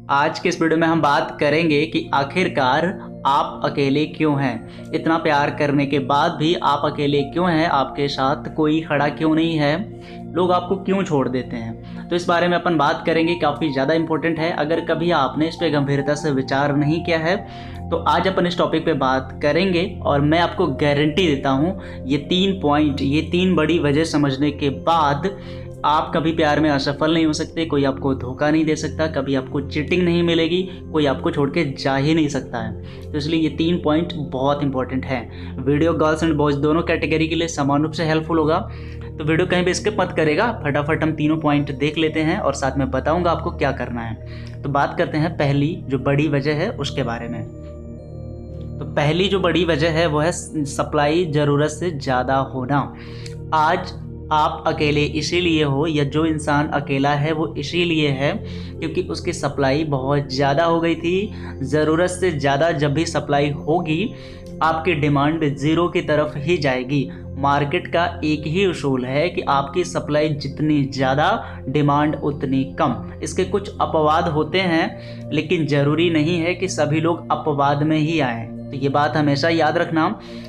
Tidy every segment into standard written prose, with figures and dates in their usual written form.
आज के इस वीडियो में हम बात करेंगे कि आखिरकार आप अकेले क्यों हैं। इतना प्यार करने के बाद भी आप अकेले क्यों हैं, आपके साथ कोई खड़ा क्यों नहीं है, लोग आपको क्यों छोड़ देते हैं। तो इस बारे में अपन बात करेंगे, काफ़ी ज़्यादा इम्पोर्टेंट है। अगर कभी आपने इस पर गंभीरता से विचार नहीं किया है तो आज अपन इस टॉपिक पे बात करेंगे और मैं आपको गारंटी देता हूँ ये 3 पॉइंट, ये 3 बड़ी वजह समझने के बाद आप कभी प्यार में असफल नहीं हो सकते। कोई आपको धोखा नहीं दे सकता, कभी आपको चीटिंग नहीं मिलेगी, कोई आपको छोड़ के जा ही नहीं सकता है। तो इसलिए ये 3 पॉइंट बहुत इंपॉर्टेंट हैं। वीडियो गर्ल्स एंड बॉयज़ दोनों कैटेगरी के लिए समान रूप से हेल्पफुल होगा, तो वीडियो कहीं भी स्किप मत करेगा। फटाफट हम तीनों पॉइंट देख लेते हैं और साथ में बताऊंगा आपको क्या करना है। तो बात करते हैं पहली जो बड़ी वजह है उसके बारे में। तो पहली जो बड़ी वजह है वो है सप्लाई ज़रूरत से ज़्यादा होना। आज आप अकेले इसीलिए हो, या जो इंसान अकेला है वो इसीलिए है क्योंकि उसकी सप्लाई बहुत ज़्यादा हो गई थी। ज़रूरत से ज़्यादा जब भी सप्लाई होगी आपकी डिमांड ज़ीरो की तरफ ही जाएगी। मार्केट का एक ही उसूल है कि आपकी सप्लाई जितनी ज़्यादा, डिमांड उतनी कम। इसके कुछ अपवाद होते हैं लेकिन ज़रूरी नहीं है कि सभी लोग अपवाद में ही आएँ। तो ये बात हमेशा याद रखना,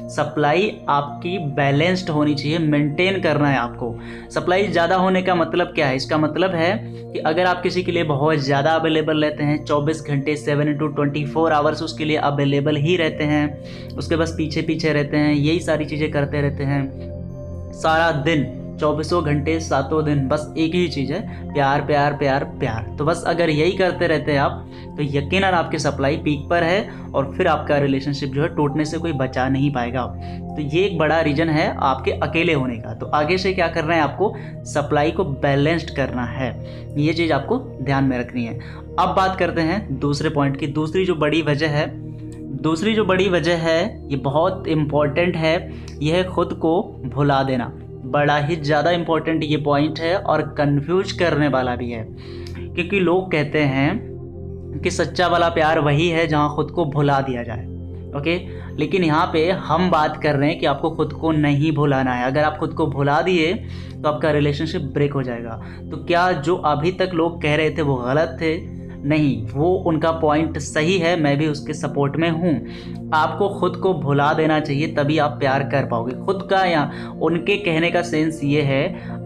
सप्लाई आपकी बैलेंस्ड होनी चाहिए, मेंटेन करना है आपको। सप्लाई ज़्यादा होने का मतलब क्या है? इसका मतलब है कि अगर आप किसी के लिए बहुत ज़्यादा अवेलेबल रहते हैं, 24 घंटे 7x24 आवर्स उसके लिए अवेलेबल ही रहते हैं, उसके बस पीछे पीछे रहते हैं, यही सारी चीज़ें करते रहते हैं सारा दिन, 24 घंटे 7 दिन, बस एक ही चीज़ है, प्यार प्यार प्यार प्यार। तो बस अगर यही करते रहते हैं आप तो यकीनन आपकी सप्लाई पीक पर है और फिर आपका रिलेशनशिप जो है टूटने से कोई बचा नहीं पाएगा। तो ये एक बड़ा रीज़न है आपके अकेले होने का। तो आगे से क्या करना है, आपको सप्लाई को बैलेंस्ड करना है, ये चीज़ आपको ध्यान में रखनी है। अब बात करते हैं दूसरे पॉइंट की। दूसरी जो बड़ी वजह है ये बहुत इम्पॉर्टेंट है, यह है खुद को भुला देना। बड़ा ही ज़्यादा इम्पोर्टेंट ये पॉइंट है और कंफ्यूज करने वाला भी है, क्योंकि लोग कहते हैं कि सच्चा वाला प्यार वही है जहाँ खुद को भुला दिया जाए। ओके, लेकिन यहाँ पे हम बात कर रहे हैं कि आपको खुद को नहीं भुलाना है। अगर आप खुद को भुला दिए तो आपका रिलेशनशिप ब्रेक हो जाएगा। तो क्या जो अभी तक लोग कह रहे थे वो गलत थे? नहीं, वो उनका पॉइंट सही है, मैं भी उसके सपोर्ट में हूँ। आपको खुद को भुला देना चाहिए, तभी आप प्यार कर पाओगे खुद का। या उनके कहने का सेंस ये है,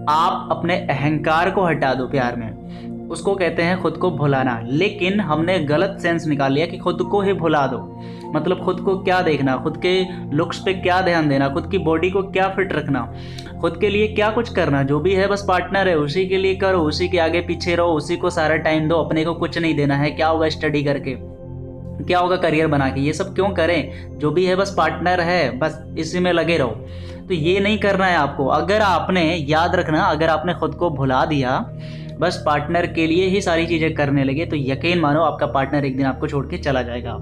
आप अपने अहंकार को हटा दो प्यार में, उसको कहते हैं खुद को भुलाना। लेकिन हमने गलत सेंस निकाल लिया कि खुद को ही भुला दो, मतलब खुद को क्या देखना, खुद के लुक्स पे क्या ध्यान देना, खुद की बॉडी को क्या फिट रखना, खुद के लिए क्या कुछ करना, जो भी है बस पार्टनर है उसी के लिए करो, उसी के आगे पीछे रहो, उसी को सारा टाइम दो, अपने को कुछ नहीं देना है। क्या होगा स्टडी करके, क्या होगा करियर बना के, ये सब क्यों करें? जो भी है बस पार्टनर है, बस इसी में लगे रहो। तो ये नहीं करना है आपको। अगर आपने, याद रखना, अगर आपने खुद को भुला दिया, बस पार्टनर के लिए ही सारी चीज़ें करने लगे, तो यकीन मानो आपका पार्टनर एक दिन आपको छोड़ के चला जाएगा।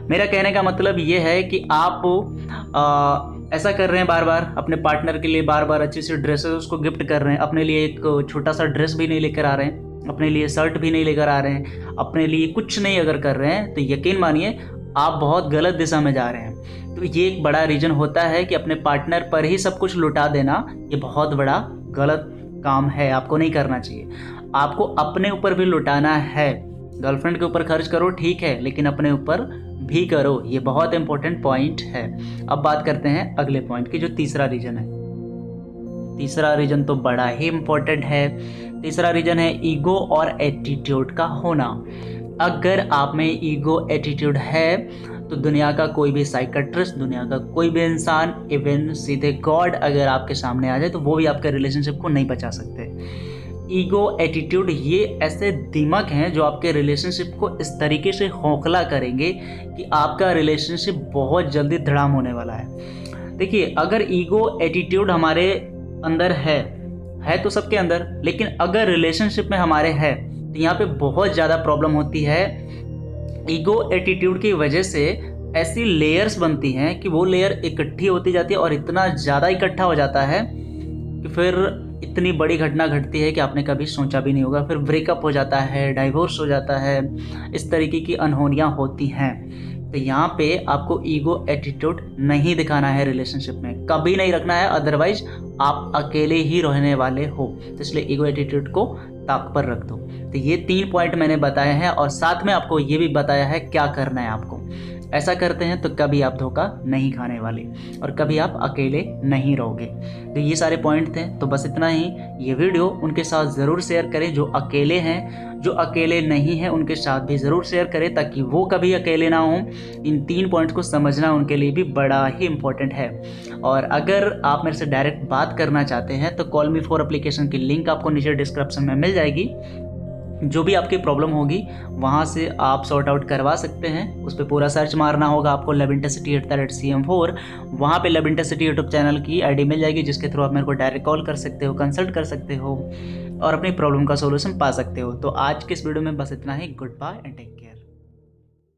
मेरा कहने का मतलब ये है कि आप ऐसा कर रहे हैं, बार बार अपने पार्टनर के लिए बार बार अच्छी सी ड्रेसेस उसको गिफ्ट कर रहे हैं, अपने लिए एक छोटा सा ड्रेस भी नहीं लेकर आ रहे हैं, अपने लिए शर्ट भी नहीं लेकर आ रहे हैं, अपने लिए कुछ नहीं अगर कर रहे हैं, तो यकीन मानिए आप बहुत गलत दिशा में जा रहे हैं। तो ये एक बड़ा रीज़न होता है कि अपने पार्टनर पर ही सब कुछ लुटा देना, ये बहुत बड़ा गलत काम है, आपको नहीं करना चाहिए। आपको अपने ऊपर भी लुटाना है। गर्लफ्रेंड के ऊपर खर्च करो ठीक है, लेकिन अपने ऊपर भी करो, ये बहुत इंपॉर्टेंट पॉइंट है। अब बात करते हैं अगले पॉइंट की, जो तीसरा रीज़न है। तीसरा रीज़न तो बड़ा ही इम्पोर्टेंट है। तीसरा रीज़न है ईगो और एटीट्यूड का होना। अगर आप में ईगो एटीट्यूड है तो दुनिया का कोई भी साइकियाट्रिस्ट, दुनिया का कोई भी इंसान, इवन सीधे गॉड अगर आपके सामने आ जाए तो वो भी आपके रिलेशनशिप को नहीं बचा सकते। ईगो एटीट्यूड ये ऐसे दिमाग हैं जो आपके रिलेशनशिप को इस तरीके से खोखला करेंगे कि आपका रिलेशनशिप बहुत जल्दी धड़ाम होने वाला है। देखिए, अगर ईगो एटीट्यूड हमारे अंदर है तो सबके अंदर, लेकिन अगर रिलेशनशिप में हमारे है तो यहाँ पे बहुत ज़्यादा प्रॉब्लम होती है। ईगो एटीट्यूड की वजह से ऐसी लेयर्स बनती हैं कि वो लेयर इकट्ठी होती जाती है और इतना ज़्यादा इकट्ठा हो जाता है कि फिर इतनी बड़ी घटना घटती है कि आपने कभी सोचा भी नहीं होगा। फिर ब्रेकअप हो जाता है, डाइवोर्स हो जाता है, इस तरीके की अनहोनियाँ होती हैं। तो यहाँ पे आपको ईगो एटीट्यूड नहीं दिखाना है, रिलेशनशिप में कभी नहीं रखना है, अदरवाइज आप अकेले ही रहने वाले हो। तो इसलिए ईगो एटीट्यूड को ताक पर रख दो। तो ये 3 पॉइंट मैंने बताए हैं और साथ में आपको ये भी बताया है क्या करना है आपको। ऐसा करते हैं तो कभी आप धोखा नहीं खाने वाले और कभी आप अकेले नहीं रहोगे। तो ये सारे पॉइंट थे, तो बस इतना ही। ये वीडियो उनके साथ ज़रूर शेयर करें जो अकेले हैं, जो अकेले नहीं हैं उनके साथ भी ज़रूर शेयर करें ताकि वो कभी अकेले ना हों। इन 3 पॉइंट्स को समझना उनके लिए भी बड़ा ही इम्पोर्टेंट है। और अगर आप मेरे से डायरेक्ट बात करना चाहते हैं तो कॉल मी फॉर एप्लीकेशन की लिंक आपको नीचे डिस्क्रिप्शन में मिल जाएगी। जो भी आपकी प्रॉब्लम होगी वहाँ से आप सॉर्ट आउट करवा सकते हैं। उस पर पूरा सर्च मारना होगा आपको lovintercity@cm4। वहाँ पे lovintercity यूट्यूब चैनल की आईडी मिल जाएगी जिसके थ्रू आप मेरे को डायरेक्ट कॉल कर सकते हो, कंसल्ट कर सकते हो और अपनी प्रॉब्लम का सोल्यूशन पा सकते हो। तो आज के इस वीडियो में बस इतना ही। Goodbye and take care.